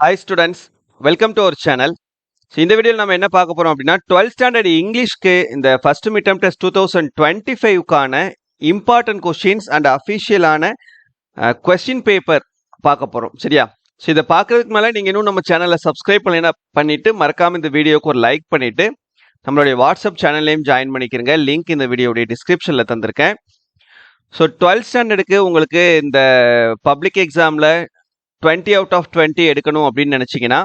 Hi students, welcome to our channel. So இந்த வீடியோவில் நம்ம என்ன பார்க்க போகிறோம் அப்படின்னா 12th ஸ்டாண்டர்ட் இங்கிலீஷ்க்கு இந்த ஃபர்ஸ்ட் மிட் டெர்ம் டெஸ்ட் 2025க்கான இம்பார்ட்டன்ட் கொஸ்டின்ஸ் அண்ட் அஃபிஷியலான கொஸ்டின் பேப்பர் பார்க்க போகிறோம். சரியா? ஸோ இதை பார்க்கறதுக்கு மேலே நீங்கள் இன்னும் நம்ம சேனலில் சப்ஸ்கிரைப் பண்ணிட்டு மறக்காமல் இந்த வீடியோக்கு ஒரு லைக் பண்ணிவிட்டு நம்மளுடைய வாட்ஸ்அப் சேனல்லையும் ஜாயின் பண்ணிக்கிறங்க. லிங்க் இந்த வீடியோடைய டிஸ்கிரிப்ஷனில் தந்திருக்கேன். ஸோ 12th ஸ்டாண்டர்டுக்கு உங்களுக்கு இந்த பப்ளிக் எக்ஸாமில் 20 அவுட் ஆஃப் 20 எடுக்கணும் அப்படின்னு நினச்சிங்கன்னா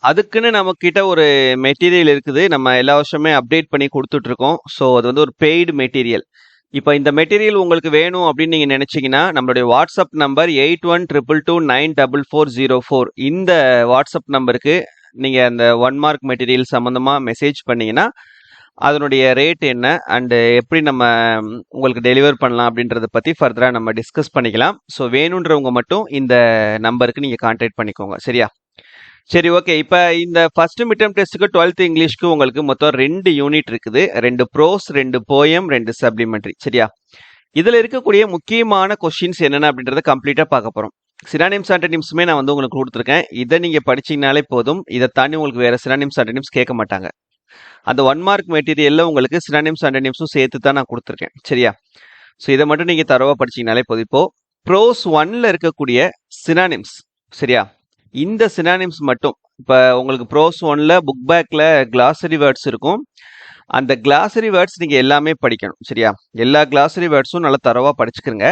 அதுக்குன்னு நம்மக்கிட்ட ஒரு மெட்டீரியல் இருக்குது. நம்ம எல்லா வருஷமே அப்டேட் பண்ணி கொடுத்துட்ருக்கோம். ஸோ அது வந்து ஒரு பெய்டு மெட்டீரியல். இப்போ இந்த மெட்டீரியல் உங்களுக்கு வேணும் அப்படின்னு நீங்கள் நினச்சிங்கன்னா நம்மளுடைய வாட்ஸ்அப் நம்பர் 8122294404 இந்த வாட்ஸ்அப் நம்பருக்கு நீங்கள் அந்த 1 மார்க் மெட்டீரியல் சம்மந்தமாக மெசேஜ் பண்ணிங்கன்னா அதனுடைய ரேட் என்ன அண்டு எப்படி நம்ம உங்களுக்கு டெலிவர் பண்ணலாம் அப்படின்றத பற்றி ஃபர்தராக நம்ம டிஸ்கஸ் பண்ணிக்கலாம். ஸோ வேணுன்றவங்க மட்டும் இந்த நம்பருக்கு நீங்கள் கான்டாக்ட் பண்ணிக்கோங்க. சரியா? சரி, ஓகே. இப்போ இந்த ஃபர்ஸ்ட் மிட் டெர்ம் டெஸ்ட்டுக்கு 12th இங்கிலீஷ்க்கு உங்களுக்கு மொத்தம் 2 யூனிட் இருக்குது. 2 ப்ரோஸ், 2 போயம், 2 சப்ளிமெண்ட்ரி. சரியா? இதில் இருக்கக்கூடிய முக்கியமான கொஸ்டின்ஸ் என்னென்ன அப்படின்றத கம்ப்ளீட்டாக பார்க்க போகிறோம். சினானிம்ஸ் ஆன்டனிம்ஸுமே நான் வந்து உங்களுக்கு கொடுத்துருக்கேன். இதை நீங்கள் படிச்சிங்கனாலே போதும். இதை தாண்டி உங்களுக்கு வேறு சினானிம்ஸ் ஆன்டனிம்ஸ் கேட்க மாட்டாங்க. அந்த 1 மார்க் மெட்டீரியலில் உங்களுக்கு சினானிம்ஸ் ஆன்டனிம்ஸும் சேர்த்து தான் நான் கொடுத்துருக்கேன். சரியா? ஸோ இதை மட்டும் நீங்கள் தரவாக படிச்சிங்கனாலே போதும். இப்போ ப்ரோஸ் 1ல் இருக்கக்கூடிய சினானிம்ஸ். சரியா? இந்த சினானிம்ஸ் மட்டும் இப்போ உங்களுக்கு ப்ரோஸ் 1ல் புக் பேக்கில் கிளாசரி வேர்ட்ஸ் இருக்கும். அந்த கிளாசரி வேர்ட்ஸ் நீங்கள் எல்லாமே படிக்கணும். சரியா? எல்லா கிளாசரி வேர்ட்ஸும் நல்லா தரவாக படிச்சுக்கிறங்க.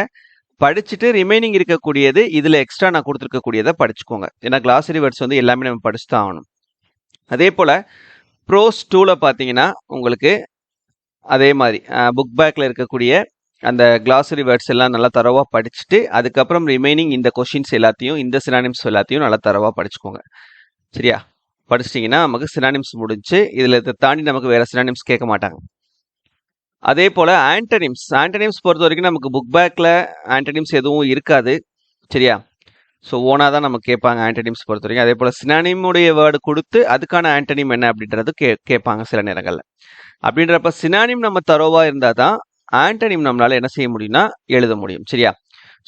படிச்சுட்டு ரிமைனிங் இருக்கக்கூடியது இதில் எக்ஸ்ட்ரா நான் கொடுத்துருக்கக்கூடியதை படிச்சுக்கோங்க. ஏன்னா கிளாசரி வேர்ட்ஸ் வந்து எல்லாமே நம்ம படிச்சு தான் ஆகணும். அதே போல் ப்ரோஸ் 2ல் பார்த்தீங்கன்னா உங்களுக்கு அதே மாதிரி புக் பேக்கில் இருக்கக்கூடிய அந்த கிளாசரி வேர்ட்ஸ் எல்லாம் நல்லா தரவாக படிச்சுட்டு அதுக்கப்புறம் ரிமைனிங் இந்த கொஷின்ஸ் எல்லாத்தையும், இந்த சினானிம்ஸ் எல்லாத்தையும் நல்லா தரவாக படிச்சுக்கோங்க. சரியா? படிச்சிட்டிங்கன்னா நமக்கு சினானிம்ஸ் முடிஞ்சு. இதில் இதை தாண்டி நமக்கு வேறு சினானிம்ஸ் கேட்க மாட்டாங்க. அதே போல் ஆண்டனிம்ஸ் பொறுத்த வரைக்கும் நமக்கு புக் பேக்கில் ஆண்டனிம்ஸ் எதுவும் இருக்காது. சரியா? ஸோ ஓனாக தான் நமக்கு கேட்பாங்க ஆண்டனிம்ஸ் பொறுத்த வரைக்கும். அதே போல் சினானிமுடைய வேர்டு கொடுத்து அதுக்கான ஆண்டனிம் என்ன அப்படின்றது கேட்பாங்க சில நேரங்களில். அப்படின்றப்ப சினானிம் நம்ம தரோவாக இருந்தால் தான் ஆண்டனிம் நம்மளால் என்ன செய்ய முடியும்னா எழுத முடியும். சரியா?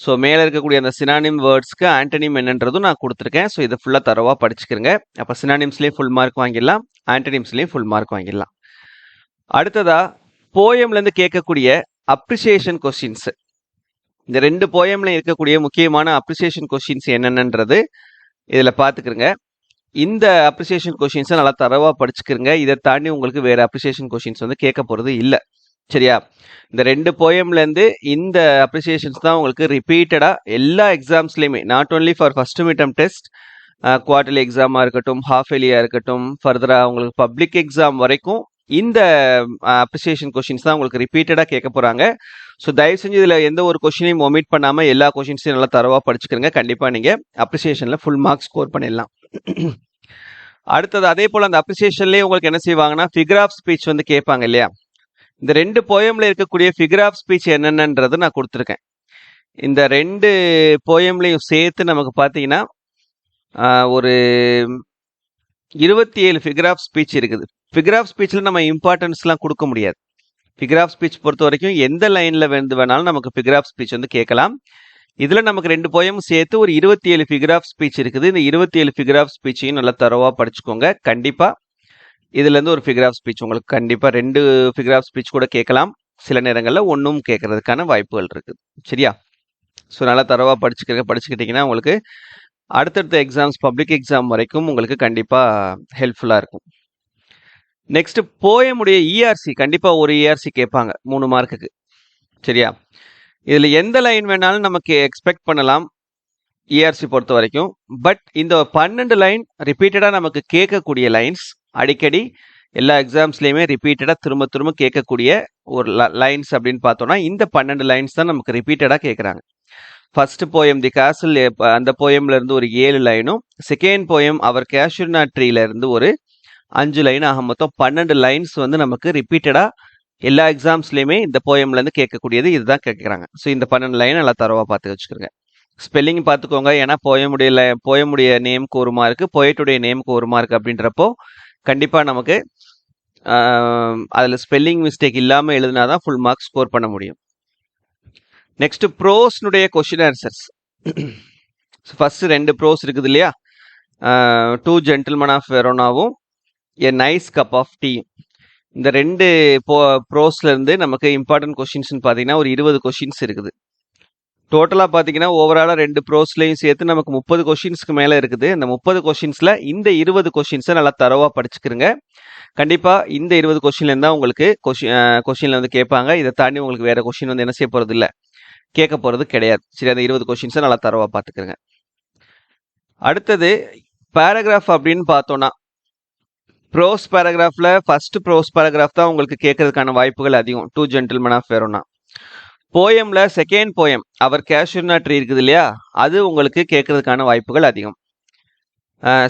ஸோ மேலே இருக்கக்கூடிய அந்த சினானிம் வேர்ட்ஸ்க்கு ஆண்டனிம் என்னன்றதும் நான் கொடுத்துருக்கேன். ஸோ இதை ஃபுல்லாக தரோவாக படிச்சுக்கிறங்க. அப்போ சினானிம்ஸ்லேயும் ஃபுல் மார்க் வாங்கிடலாம், ஆண்டனிம்ஸ்லேயும் ஃபுல் மார்க் வாங்கிடலாம். அடுத்ததாக போயம்லேருந்து கேட்கக்கூடிய அப்ரிசியேஷன் கொஸ்டின்ஸு. இந்த 2 போயம்ல இருக்கக்கூடிய முக்கியமான அப்ரிசியேஷன் கொஸ்டின்ஸ் என்னென்னன்றது இதில் பார்த்துக்கிறங்க. இந்த அப்ரிசியேஷன் கொஸ்டின்ஸை நல்லா தரவாக படிச்சுக்கிறங்க. இதை தாண்டி உங்களுக்கு வேறு அப்ரிசியேஷன் கொஸ்டின்ஸ் வந்து கேட்க போகிறது இல்லை. சரியா? இந்த 2 போயம்லேருந்து இந்த அப்ரிசியேஷன்ஸ் தான் உங்களுக்கு ரிப்பீட்டடாக எல்லா எக்ஸாம்ஸ்லேயுமே, not only for first mid term test, quarterly எக்ஸாமாக இருக்கட்டும், ஹாஃப் இயர்லியாக இருக்கட்டும், ஃபர்தராக உங்களுக்கு பப்ளிக் எக்ஸாம் வரைக்கும் இந்த அப்ரிசியேஷன் கொஸ்டின்ஸ் தான் உங்களுக்கு ரிப்பீட்டடாக கேட்க போகிறாங்க. ஸோ தயவு செஞ்சு இதில் எந்த ஒரு கொஸ்டினையும் ஒமிட் பண்ணாமல் எல்லா கொஸ்டின்ஸையும் நல்லா தரவாக படிச்சுக்கிறங்க. கண்டிப்பாக நீங்கள் அப்ரிசியேஷனில் ஃபுல் மார்க் ஸ்கோர் பண்ணிடலாம். அடுத்தது அதே போல் அந்த அப்ரிசியேஷன்லேயே உங்களுக்கு என்ன செய்வாங்கன்னா ஃபிகர் ஆஃப் ஸ்பீச் வந்து கேட்பாங்க இல்லையா? இந்த 2 போயமில் இருக்கக்கூடிய ஃபிகர் ஆஃப் ஸ்பீச் என்னென்னன்றது நான் கொடுத்துருக்கேன். இந்த 2 போயம்லையும் சேர்த்து நமக்கு பார்த்தீங்கன்னா ஒரு 27 ஃபிகர் ஆஃப் ஸ்பீச் இருக்குது. ஃபிகர் ஆஃப் ஸ்பீச்சில் நம்ம இம்பார்ட்டன்ஸ்லாம் கொடுக்க முடியாது. ஃபிகர் ஆஃப் ஸ்பீச் பொறுத்த வரைக்கும் எந்த லைனில் வேணாலும் நமக்கு ஃபிகர் ஆஃப் ஸ்பீச் வந்து கேட்கலாம். இதில் நமக்கு 2 போயமும் சேர்த்து ஒரு 27 ஃபிகர் ஆஃப் ஸ்பீச் இருக்குது. இந்த 27 ஃபிகர் ஆஃப் ஸ்பீச்சையும் நல்லா தரவாக படிச்சுக்கோங்க. கண்டிப்பாக இதுலேருந்து ஒரு ஃபிகர் ஆஃப் ஸ்பீச் உங்களுக்கு கண்டிப்பாக 2 ஃபிகர் ஆஃப் ஸ்பீச் கூட கேட்கலாம். சில நேரங்களில் ஒன்றும் கேட்கறதுக்கான வாய்ப்புகள் இருக்குது. சரியா? ஸோ நல்லா தரவாக படிச்சுக்கிட்டிங்கன்னா உங்களுக்கு அடுத்தடுத்த எக்ஸாம்ஸ், பப்ளிக் எக்ஸாம் வரைக்கும் உங்களுக்கு கண்டிப்பாக ஹெல்ப்ஃபுல்லாக இருக்கும். நெக்ஸ்ட் போயமுடைய இஆர்சி, கண்டிப்பாக ஒரு இஆர்சி கேட்பாங்க 3 மார்க்குக்கு. சரியா? இதில் எந்த லைன் வேணாலும் நமக்கு எக்ஸ்பெக்ட் பண்ணலாம் இஆர்சி பொறுத்த வரைக்கும். பட் இந்த 12 லைன் ரிப்பீட்டடாக நமக்கு கேட்கக்கூடிய லைன்ஸ், அடிக்கடி எல்லா எக்ஸாம்ஸ்லேயுமே ரிப்பீட்டடாக திரும்ப திரும்ப கேட்கக்கூடிய ஒரு லைன்ஸ் அப்படின்னு பார்த்தோன்னா இந்த 12 லைன்ஸ் தான் நமக்கு ரிப்பீட்டடாக கேட்குறாங்க. ஃபர்ஸ்ட் போயம் தி கேசல், அந்த போயம்லேருந்து ஒரு 7 லைனும், செகண்ட் போயம் அவர் கேஷ்யூனா ட்ரீலேருந்து ஒரு 5 லைன், ஆக மொத்தம் 12 லைன்ஸ் வந்து நமக்கு ரிப்பீட்டடாக எல்லா எக்ஸாம்ஸ்லேயுமே இந்த போயம்லேருந்து கேட்கக்கூடியது இதுதான் கேட்குறாங்க. ஸோ இந்த 12 லைன் நல்லா தரவாக பார்த்து வச்சுக்கிறோங்க. ஸ்பெல்லிங் பார்த்துக்கோங்க. ஏன்னா போயமுடைய நேமுக்கு 1 மார்க்கு, போயட்டுடைய நேமுக்கு 1 மார்க் அப்படின்றப்போ கண்டிப்பாக நமக்கு அதில் ஸ்பெல்லிங் மிஸ்டேக் இல்லாமல் எழுதினா தான் ஃபுல் மார்க் ஸ்கோர் பண்ண முடியும். நெக்ஸ்ட் ப்ரோஸ்னுடைய question answers. So first 2 prose இருக்குது இல்லையா, டூ ஜென்டில்மன் ஆஃப் வெரோனாவும் a nice cup of tea. இந்த 2 ப்ரோஸ்ல இருந்து நமக்கு இம்பார்ட்டன்ட் கொஸ்டின்ஸ்னு பார்த்தீங்கன்னா ஒரு 20 கொஸ்டின்ஸ் இருக்குது. டோட்டலாக பார்த்தீங்கன்னா ஓவராலாக 2 ப்ரோஸ்லையும் சேர்த்து நமக்கு 30 கொஸ்டின்ஸ்க்கு மேலே இருக்குது. இந்த 30 கொஸ்டின்ஸில் இந்த 20 கொஸ்டின்ஸை நல்லா தரவாக படிச்சுக்கிறங்க. கண்டிப்பாக இந்த 20 கொஸ்டின்லேருந்து தான் உங்களுக்கு கொஸ்டினில் வந்து கேட்பாங்க. இதை தாண்டி உங்களுக்கு வேறு கொஸ்டின் வந்து என்ன செய்ய போகிறது இல்லை, கேட்க போகிறது கிடையாது. சரி, அந்த 20 கொஸ்டின்ஸை நல்லா தரவாக பார்த்துக்கிறங்க. அடுத்தது பேராகிராஃப் அப்படின்னு பார்த்தோன்னா, ப்ரோஸ் பேராகிராஃபில் ஃபர்ஸ்ட் ப்ரோஸ் பேராகிராஃப் தான் உங்களுக்கு கேட்கறதுக்கான வாய்ப்புகள் அதிகம், டூ ஜென்டில்மன் ஆஃப் வெரோனா. போயம்ல second poem our casuarina tree இருக்குது இல்லையா, அது உங்களுக்கு கேட்கறதுக்கான வாய்ப்புகள் அதிகம்.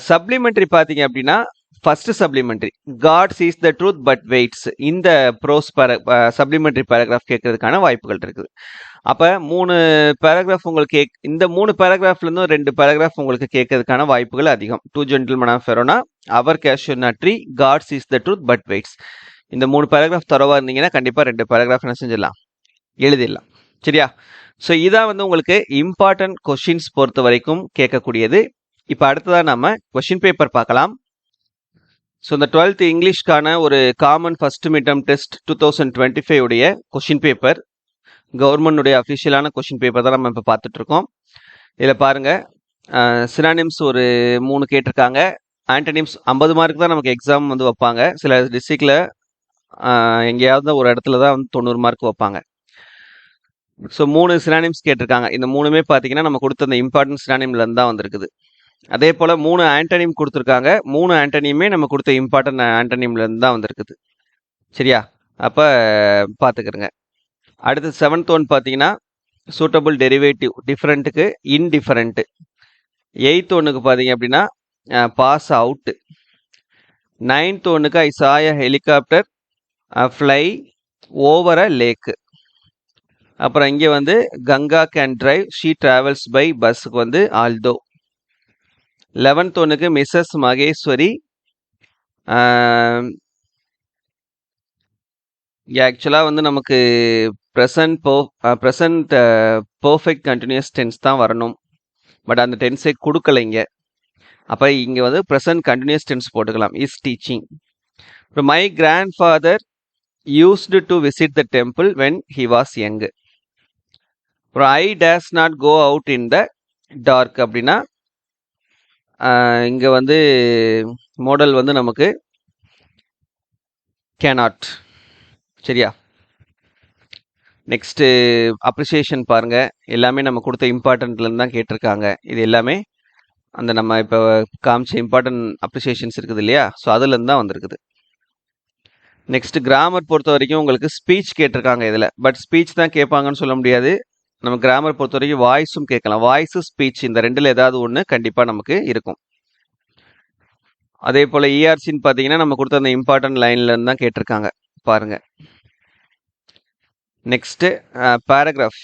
சப்ளிமெண்ட்ரி பார்த்தீங்க அப்படின்னா first supplementary God sees the truth but waits, இந்த ப்ரோஸ் சப்ளிமெண்ட்ரி பேராகிராஃப் கேட்கறதுக்கான வாய்ப்புகள் இருக்குது. அப்போ 3 பேராகிராஃப் உங்களுக்கு இந்த 3 பேராகிராஃப்லேருந்தும் 2 பேராகிராஃப் உங்களுக்கு கேட்கறதுக்கான வாய்ப்புகள் அதிகம். Two gentlemen of Verona, our casuarina tree, God sees the truth but waits. இந்த 3 பேராகிராஃப் தரவா இருந்தீங்கன்னா கண்டிப்பாக 2 பேராகிராஃப் என்ன செஞ்சிடலாம், எழுதிடலாம். சரியா? ஸோ இதான் வந்து உங்களுக்கு இம்பார்ட்டன்ட் கொஸ்டின்ஸ் பொறுத்த வரைக்கும் கேட்கக்கூடியது. இப்போ அடுத்ததாக நம்ம கொஸ்டின் பேப்பர் பார்க்கலாம். ஸோ இந்த 12th இங்கிலீஷ்க்கான ஒரு காமன் ஃபர்ஸ்ட் மிட்டம் டெஸ்ட் 2025 உடைய கொஸ்டின் பேப்பர், கவர்மெண்டுடைய அஃபிஷியலான கொஸ்டின் பேப்பர் தான் நம்ம இப்போ பார்த்துட்டு இருக்கோம். இதில் பாருங்க, சினானிம்ஸ் ஒரு 3 கேட்டிருக்காங்க. ஆன்டனிம்ஸ் 50 மார்க் தான் நமக்கு எக்ஸாம் வந்து வைப்பாங்க. சில டிஸ்ட்ரிக்டில் எங்கேயாவது ஒரு இடத்துல தான் வந்து 90 மார்க் வைப்பாங்க. ஸோ 3 சினானிம்ஸ் கேட்டிருக்காங்க. இந்த 3மே பார்த்தீங்கன்னா நம்ம கொடுத்த அந்த இம்பார்ட்டன்ட் சினானிம்லேருந்து தான் வந்திருக்குது. அதே போல் 3 ஆன்டனிம் கொடுத்துருக்காங்க. 3 ஆன்டனியுமே நம்ம கொடுத்த இம்பார்ட்டன்ட் ஆன்டனிம்லேருந்து தான் வந்திருக்குது. சரியா? அப்போ பார்த்துக்கிறங்க. அடுத்து 7th ஒன் பார்த்தீங்கன்னா சூட்டபிள் டெரிவேட்டிவ், டிஃப்ரெண்ட்டுக்கு இன்டிஃபரெண்ட்டு. 8th ஒன்றுக்கு பார்த்தீங்க அப்படின்னா பாஸ் அவுட்டு. 9th ஒன்றுக்கு I saw a helicopter fly over a lake. அப்புறம் இங்கே வந்து Ganga can drive, she travels by பஸ்ஸுக்கு வந்து ஆல்தோ. 11th ஒன்றுக்கு மிஸ்ஸஸ் மகேஸ்வரி ஆக்சுவலாக வந்து நமக்கு ப்ரெசன்ட் பர்ஃபெக்ட் கண்டினியூஸ் டென்ஸ் தான் வரணும். பட் அந்த டென்ஸை கொடுக்கல இங்கே. அப்போ இங்கே வந்து ப்ரெசன்ட் கண்டினியூஸ் டென்ஸ் போட்டுக்கலாம், இஸ் டீச்சிங். அப்புறம் my grandfather used to visit the temple when he was young. அப்புறம் I dares not go out in the dark அப்படின்னா இங்கே வந்து மாடல் வந்து நமக்கு கேனாட். சரியா? நெக்ஸ்ட்டு அப்ரிசியேஷன் பாருங்க, எல்லாமே நம்ம கொடுத்த இம்பார்ட்டன்ட்லேருந்து தான் கேட்டிருக்காங்க. இது எல்லாமே அந்த நம்ம இப்போ காமிச்ச இம்பார்ட்டன்ட் அப்ரிசியேஷன்ஸ் இருக்குது இல்லையா, ஸோ அதுலேருந்து தான் வந்திருக்குது. நெக்ஸ்ட் கிராமர் பொறுத்த வரைக்கும் உங்களுக்கு ஸ்பீச் கேட்டிருக்காங்க இதில். பட் ஸ்பீச் தான் கேட்பாங்கன்னு சொல்ல முடியாது. நம்ம கிராமர் பொறுத்த வரைக்கும் வாய்ஸும் கேட்கலாம். வாய்ஸு ஸ்பீச் இந்த 2ல் ஏதாவது ஒன்று கண்டிப்பாக நமக்கு இருக்கும். அதே போல் இஆர்சின்னு பார்த்தீங்கன்னா நம்ம கொடுத்த அந்த இம்பார்ட்டன்ட் லைன்லேருந்து தான் கேட்டிருக்காங்க பாருங்க. நெக்ஸ்ட்டு பேராகிராஃப்,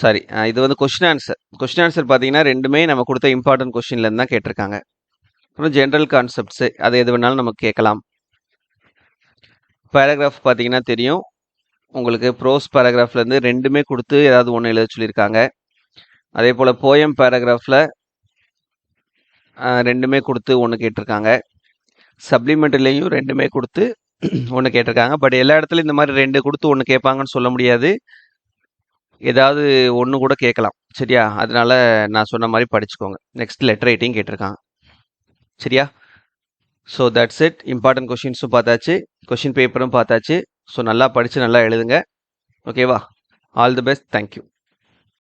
சாரி இது வந்து கொஸ்டின் ஆன்சர். கொஸ்டின் ஆன்சர் பார்த்தீங்கன்னா 2மே நம்ம கொடுத்த இம்பார்ட்டன்ட் கொஸ்டின்லேருந்து தான் கேட்டிருக்காங்க. அப்புறம் ஜென்ரல் கான்செப்ட்ஸு, அது எது வேணாலும் நமக்கு கேட்கலாம். பேராகிராஃப் பார்த்தீங்கன்னா தெரியும் உங்களுக்கு, ப்ரோஸ் பேராகிராஃப்லேருந்து 2மே கொடுத்து ஏதாவது ஒன்று எழுத சொல்லியிருக்காங்க. அதே போல் போயம் பேராகிராஃபில் 2மே கொடுத்து ஒன்று கேட்டிருக்காங்க. சப்ளிமெண்ட்லேயும் 2மே கொடுத்து ஒன்று கேட்டிருக்காங்க. பட் எல்லா இடத்துலையும் இந்த மாதிரி 2 கொடுத்து ஒன்று கேட்பாங்கன்னு சொல்ல முடியாது. ஏதாவது ஒன்று கூட கேட்கலாம். சரியா? அதனால நான் சொன்ன மாதிரி படிச்சுக்கோங்க. நெக்ஸ்ட் லெட்டர் ரைட்டிங் கேட்டிருக்காங்க. சரியா? So that's it. இம்பார்ட்டன்ட் கொஷின்ஸும் பார்த்தாச்சு, கொஷின் பேப்பரும் பார்த்தாச்சு. ஸோ நல்லா படித்து நல்லா எழுதுங்க. ஓகேவா? All the best. தேங்க்யூ.